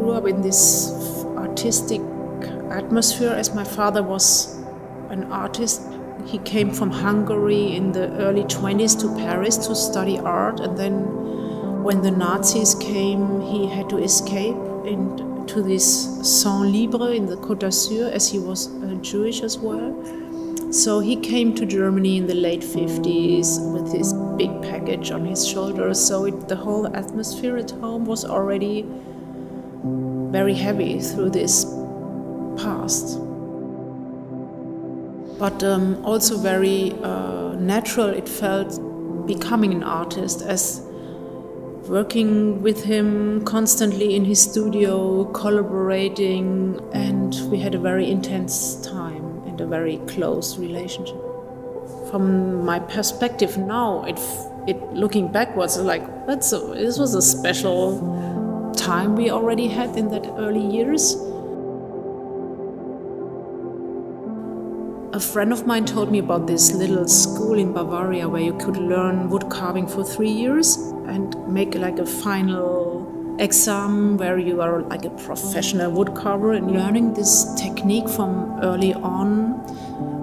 grew up in this artistic atmosphere, as my father was an artist. He came from Hungary in the early 20s to Paris to study art, and then when the Nazis came, he had to escape into this Saint Libre in the Côte d'Azur, as he was Jewish as well. So he came to Germany in the late 50s with this big package on his shoulders. So the whole atmosphere at home was already very heavy through this past. But also very natural it felt becoming an artist, as working with him constantly in his studio, collaborating, and we had a very intense time and a very close relationship. From my perspective now, it looking backwards, like this was a special time we already had in that early years. A friend of mine told me about this little school in Bavaria where you could learn wood carving for 3 years and make like a final exam where you are like a professional wood carver, and learning this technique from early on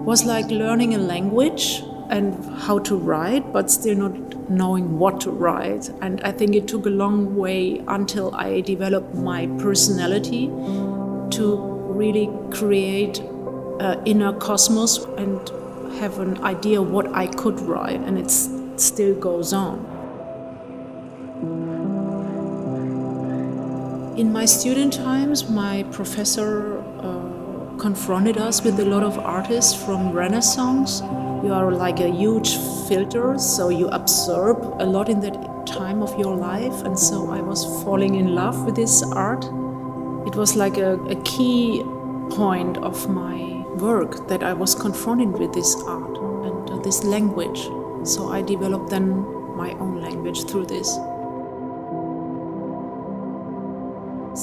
was like learning a language and how to write, but still not knowing what to write. And I think it took a long way until I developed my personality to really create inner cosmos and have an idea what I could write, and it still goes on. In my student times, my professor confronted us with a lot of artists from Renaissance. You are like a huge filter, so you absorb a lot in that time of your life, and so I was falling in love with this art. It was like a key point of my work that I was confronted with this art and this language. So I developed then my own language through this.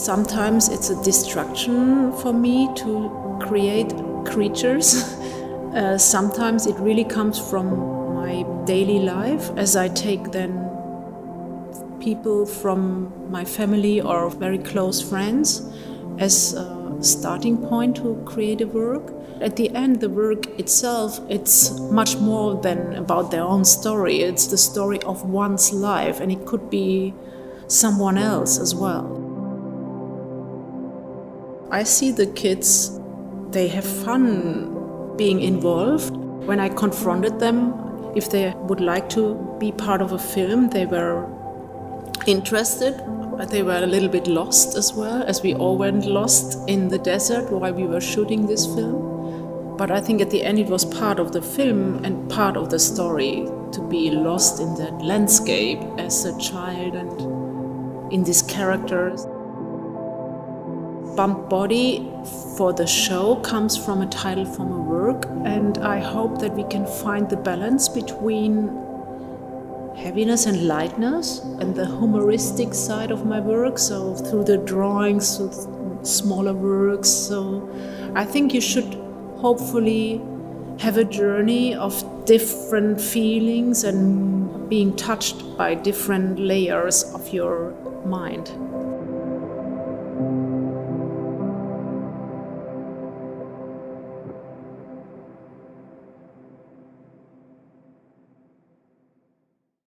Sometimes it's a distraction for me to create creatures. Sometimes it really comes from my daily life, as I take then people from my family or very close friends as a starting point to create a work. At the end, the work itself, it's much more than about their own story. It's the story of one's life, and it could be someone else as well. I see the kids, they have fun being involved. When I confronted them, if they would like to be part of a film, they were interested. They were a little bit lost as well, as we all went lost in the desert while we were shooting this film. But I think at the end it was part of the film and part of the story to be lost in that landscape as a child and in these characters. Bump Body for the show comes from a title from a work, and I hope that we can find the balance between heaviness and lightness and the humoristic side of my work, so through the drawings, so smaller works. So I think you should hopefully have a journey of different feelings and being touched by different layers of your mind.